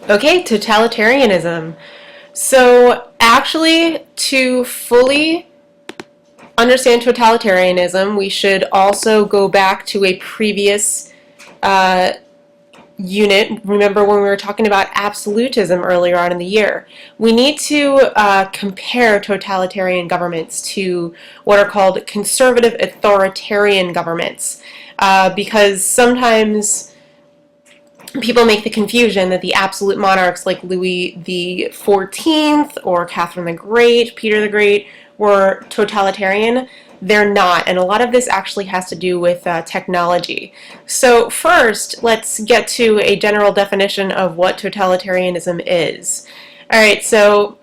Okay, totalitarianism. So actually, to fully understand totalitarianism, we should also go back to a previous uh, unit. Remember when we were talking about absolutism earlier on in the year? We need to compare totalitarian governments to what are called conservative authoritarian governments, because sometimes people make the confusion that the absolute monarchs like Louis the XIV or Catherine the Great, Peter the Great, were totalitarian. They're not, and a lot of this actually has to do with technology. So first, let's get to a general definition of what totalitarianism is. All right, so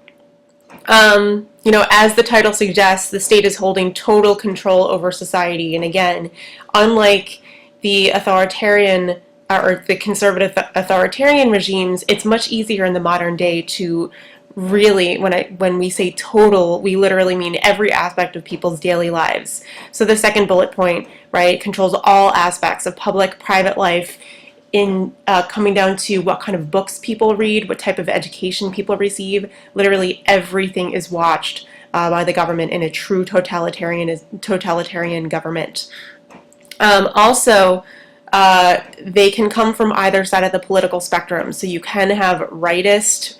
as the title suggests, the state is holding total control over society. And again, unlike the authoritarian or the conservative authoritarian regimes, it's much easier in the modern day to really, when we say total, we literally mean every aspect of people's daily lives. So the second bullet point, right, controls all aspects of public, private life, in coming down to what kind of books people read, what type of education people receive. Literally everything is watched by the government in a true totalitarian government. Also, they can come from either side of the political spectrum. So you can have rightist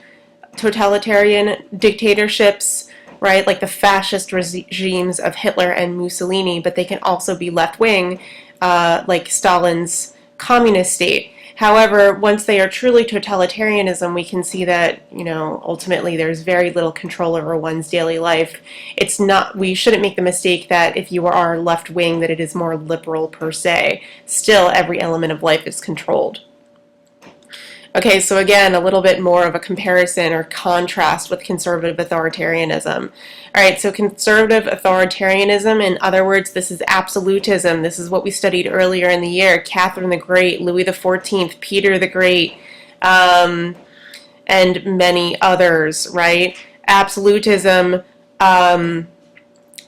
totalitarian dictatorships, right, like the fascist regimes of Hitler and Mussolini, but they can also be left-wing, like Stalin's communist state. However, once they are truly totalitarianism, we can see that, ultimately there's very little control over one's daily life. It's not, we shouldn't make the mistake that if you are left-wing that it is more liberal per se. Still, every element of life is controlled. Okay, so again, a little bit more of a comparison or contrast with conservative authoritarianism. All right, so conservative authoritarianism, in other words, this is absolutism. This is what we studied earlier in the year. Catherine the Great, Louis the XIV, Peter the Great, and many others, right? Absolutism,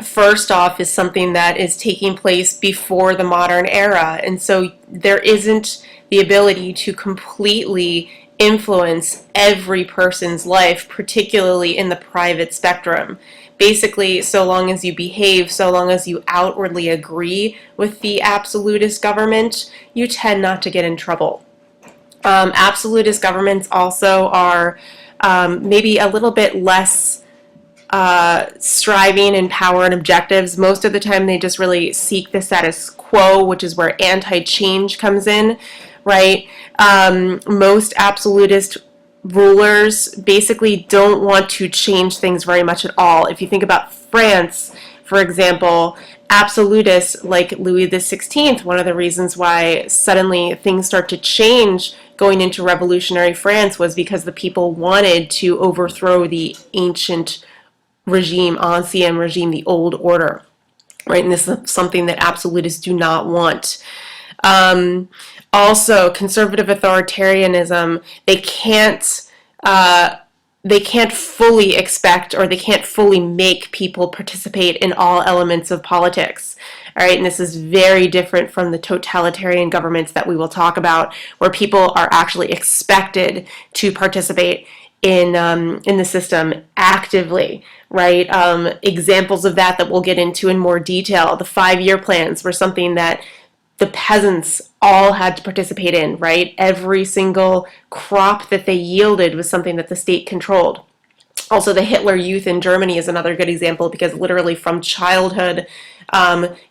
first off, is something that is taking place before the modern era. And so there isn't the ability to completely influence every person's life, particularly in the private spectrum. Basically, so long as you behave, so long as you outwardly agree with the absolutist government, you tend not to get in trouble. Absolutist governments also are maybe a little bit less striving in power and objectives. Most of the time they just really seek the status quo, which is where anti-change comes in, right? Most absolutist rulers basically don't want to change things very much at all. If you think about France, for example, absolutists like Louis XVI, one of the reasons why suddenly things start to change going into revolutionary France was because the people wanted to overthrow the ancient regime, ancien regime, the old order, right? And this is something that absolutists do not want. Also, conservative authoritarianism, they can't fully expect, or they can't fully make people participate in all elements of politics. All right, and this is very different from the totalitarian governments that we will talk about, where people are actually expected to participate in the system actively, right? Examples of that we'll get into in more detail. The 5-year plans were something that the peasants all had to participate in, right? Every single crop that they yielded was something that the state controlled. Also, the Hitler Youth in Germany is another good example, because literally from childhood,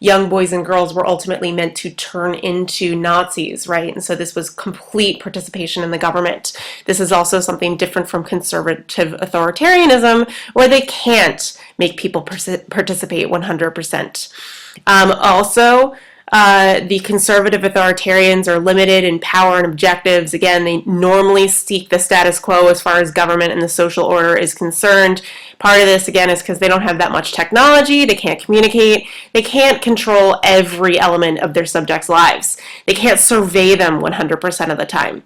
young boys and girls were ultimately meant to turn into Nazis, right? And so this was complete participation in the government. This is also something different from conservative authoritarianism, where they can't make people participate 100%. Also, the conservative authoritarians are limited in power and objectives. Again, they normally seek the status quo as far as government and the social order is concerned. Part of this, again, is because they don't have that much technology, they can't communicate, they can't control every element of their subjects' lives. They can't survey them 100% of the time.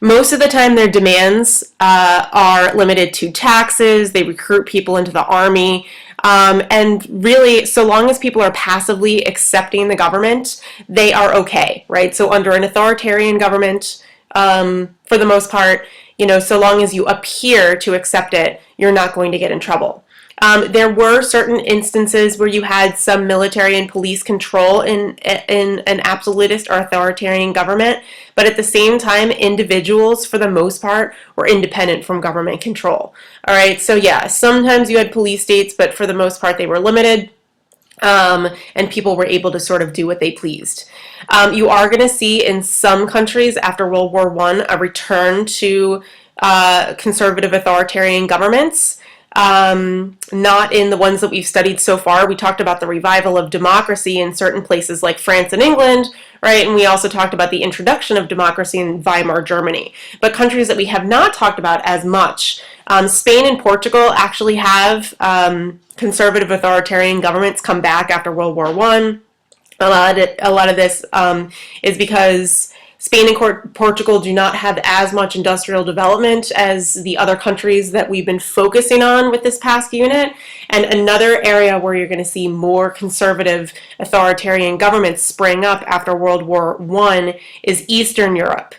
Most of the time their demands are limited to taxes. They recruit people into the army. And really, so long as people are passively accepting the government, they are okay, right? So under an authoritarian government, for the most part, so long as you appear to accept it, you're not going to get in trouble. There were certain instances where you had some military and police control in an absolutist or authoritarian government, but at the same time, individuals, for the most part, were independent from government control. All right, so yeah, sometimes you had police states, but for the most part, they were limited. And people were able to sort of do what they pleased. You are going to see in some countries after World War I a return to conservative authoritarian governments. Not in the ones that we've studied so far. We talked about the revival of democracy in certain places like France and England, right? And we also talked about the introduction of democracy in Weimar Germany. But countries that we have not talked about as much, Spain and Portugal actually have conservative authoritarian governments come back after World War I. A lot of this is because Spain and Portugal do not have as much industrial development as the other countries that we've been focusing on with this past unit. And another area where you're going to see more conservative authoritarian governments spring up after World War I is Eastern Europe.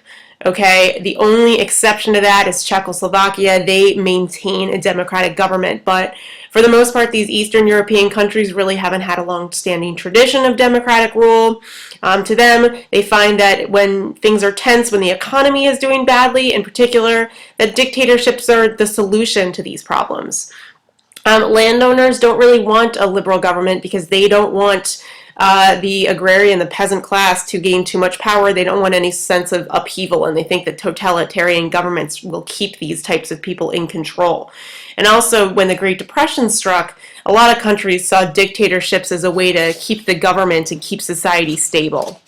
Okay, the only exception to that is Czechoslovakia. They maintain a democratic government, but for the most part, these Eastern European countries really haven't had a long-standing tradition of democratic rule. To them, they find that when things are tense, when the economy is doing badly in particular, that dictatorships are the solution to these problems. Landowners don't really want a liberal government because they don't want the agrarian, the peasant class to gain too much power. They don't want any sense of upheaval, and they think that totalitarian governments will keep these types of people in control. And also, when the Great Depression struck, a lot of countries saw dictatorships as a way to keep the government and keep society stable.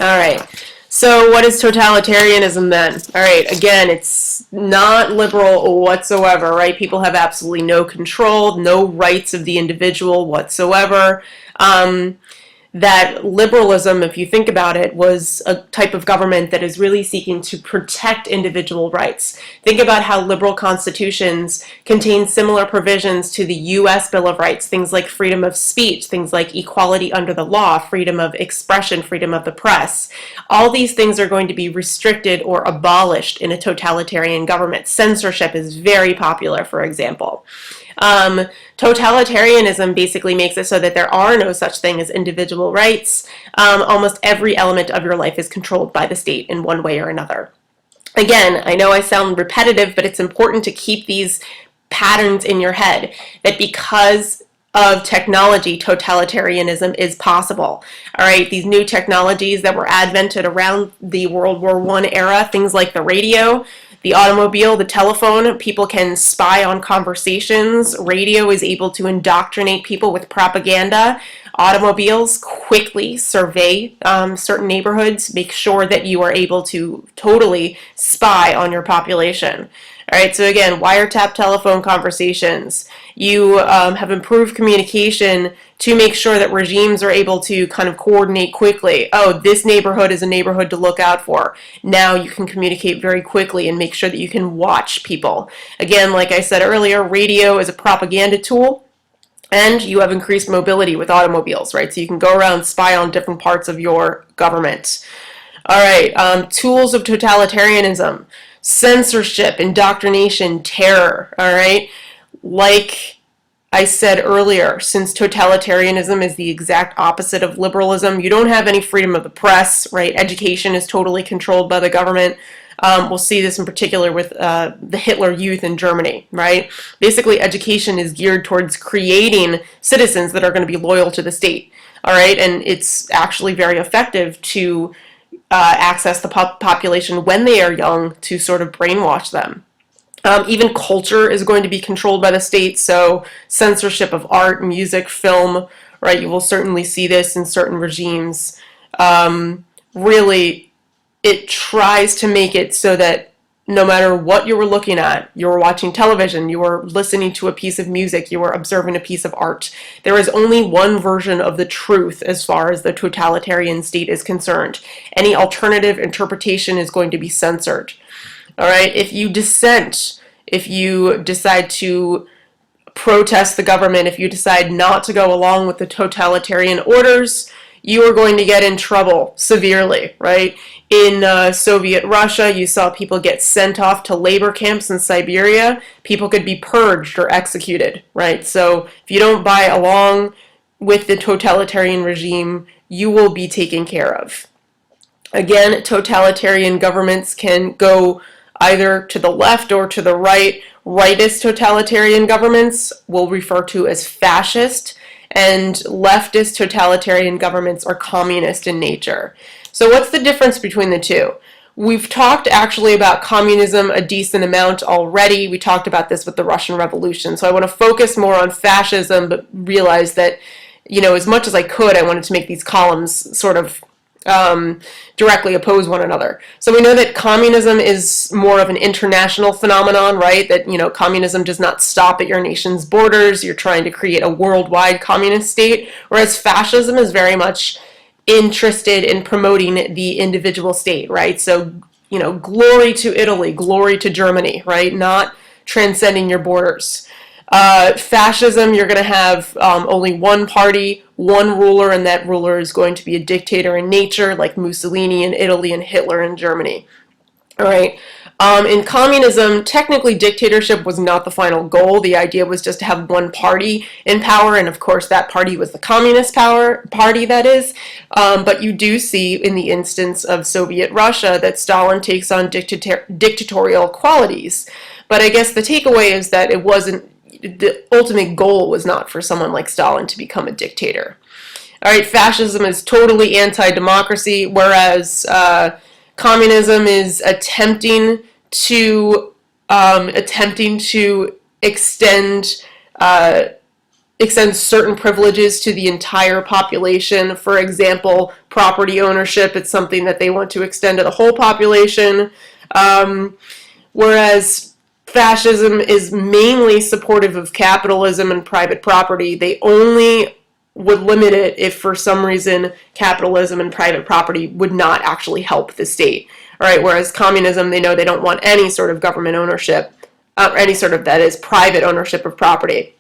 All right. So what is totalitarianism then? All right, again, it's not liberal whatsoever, right? People have absolutely no control, no rights of the individual whatsoever. That liberalism, if you think about it, was a type of government that is really seeking to protect individual rights. Think about how liberal constitutions contain similar provisions to the U.S. Bill of Rights, things like freedom of speech, things like equality under the law, freedom of expression, freedom of the press. All these things are going to be restricted or abolished in a totalitarian government. Censorship is very popular, for example. Totalitarianism basically makes it so that there are no such thing as individual rights. Almost every element of your life is controlled by the state in one way or another. Again, I know I sound repetitive, but it's important to keep these patterns in your head, that because of technology, totalitarianism is possible. All right, these new technologies that were advented around the World War I era, things like the radio, the automobile, the telephone, people can spy on conversations. Radio is able to indoctrinate people with propaganda. Automobiles quickly survey certain neighborhoods, make sure that you are able to totally spy on your population. All right, so again, wiretap telephone conversations. You have improved communication to make sure that regimes are able to kind of coordinate quickly. Oh, this neighborhood is a neighborhood to look out for. Now you can communicate very quickly and make sure that you can watch people. Again, like I said earlier, radio is a propaganda tool, and you have increased mobility with automobiles, right? So you can go around and spy on different parts of your government. All right, tools of totalitarianism: censorship, indoctrination, terror, all right? Like I said earlier, since totalitarianism is the exact opposite of liberalism, you don't have any freedom of the press, right? Education is totally controlled by the government. We'll see this in particular with the Hitler Youth in Germany, right? Basically, education is geared towards creating citizens that are going to be loyal to the state, all right? And it's actually very effective to access the population when they are young to sort of brainwash them. Even culture is going to be controlled by the state, so censorship of art, music, film, right? You will certainly see this in certain regimes. Really, it tries to make it so that no matter what you were looking at, you were watching television, you were listening to a piece of music, you were observing a piece of art. There is only one version of the truth as far as the totalitarian state is concerned. Any alternative interpretation is going to be censored. All right, if you dissent, if you decide to protest the government, if you decide not to go along with the totalitarian orders, you are going to get in trouble severely, right? In Soviet Russia, you saw people get sent off to labor camps in Siberia. People could be purged or executed, right? So if you don't buy along with the totalitarian regime, you will be taken care of. Again, totalitarian governments can go either to the left or to the right. Rightist totalitarian governments we'll refer to as fascist, and leftist totalitarian governments are communist in nature. So what's the difference between the two? We've talked actually about communism a decent amount already. We talked about this with the Russian Revolution. So I want to focus more on fascism, but realize that, as much as I could, I wanted to make these columns sort of directly oppose one another. So we know that communism is more of an international phenomenon, right? That, communism does not stop at your nation's borders. You're trying to create a worldwide communist state, whereas fascism is very much interested in promoting the individual state, right? So, glory to Italy, glory to Germany, right? Not transcending your borders. Fascism, you're going to have only one party, one ruler, and that ruler is going to be a dictator in nature, like Mussolini in Italy and Hitler in Germany. All right. In communism, technically dictatorship was not the final goal. The idea was just to have one party in power, and of course that party was the Communist Party, that is. But you do see in the instance of Soviet Russia that Stalin takes on dictatorial qualities. But I guess the takeaway is that it wasn't, the ultimate goal was not for someone like Stalin to become a dictator. All right, fascism is totally anti-democracy, whereas communism is attempting to extend certain privileges to the entire population. For example, property ownership, it's something that they want to extend to the whole population, whereas fascism is mainly supportive of capitalism and private property. They only would limit it if for some reason capitalism and private property would not actually help the state. All right, whereas communism, they know they don't want any sort of government ownership, any sort of, that is, private ownership of property.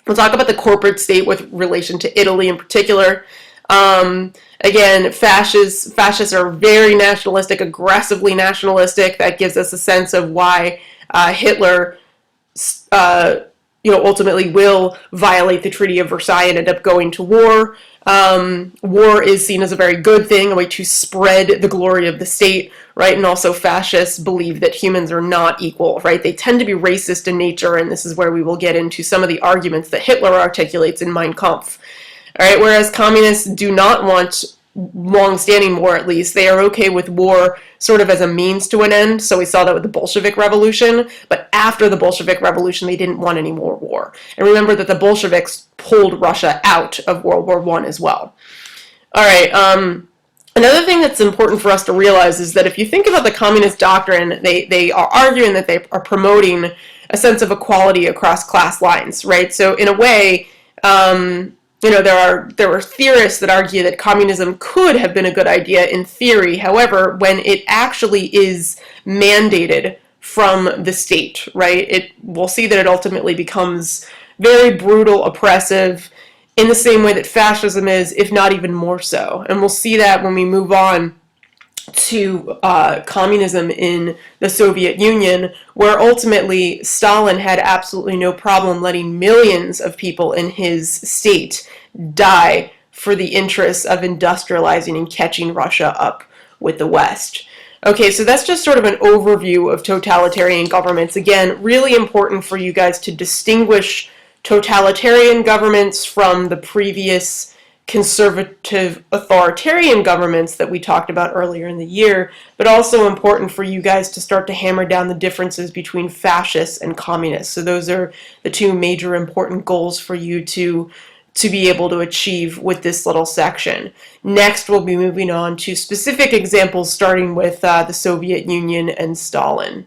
We'll talk about the corporate state with relation to Italy in particular. Again, fascists are very nationalistic, aggressively nationalistic. That gives us a sense of why Hitler ultimately will violate the Treaty of Versailles and end up going to war. War is seen as a very good thing, a way to spread the glory of the state, right? And also fascists believe that humans are not equal, right? They tend to be racist in nature, and this is where we will get into some of the arguments that Hitler articulates in Mein Kampf. All right, whereas communists do not want long-standing war, at least. They are okay with war sort of as a means to an end. So we saw that with the Bolshevik Revolution. But after the Bolshevik Revolution, they didn't want any more war. And remember that the Bolsheviks pulled Russia out of World War I as well. All right. Another thing that's important for us to realize is that if you think about the communist doctrine, they are arguing that they are promoting a sense of equality across class lines, right? So in a way, there were theorists that argue that communism could have been a good idea in theory. However, when it actually is mandated from the state, right, we'll see that it ultimately becomes very brutal, oppressive, in the same way that fascism is, if not even more so. And we'll see that when we move on to communism in the Soviet Union, where ultimately Stalin had absolutely no problem letting millions of people in his state die for the interests of industrializing and catching Russia up with the West. Okay, so that's just sort of an overview of totalitarian governments. Again, really important for you guys to distinguish totalitarian governments from the previous conservative authoritarian governments that we talked about earlier in the year, but also important for you guys to start to hammer down the differences between fascists and communists. So those are the two major important goals for you to be able to achieve with this little section. Next, we'll be moving on to specific examples, starting with the Soviet Union and Stalin.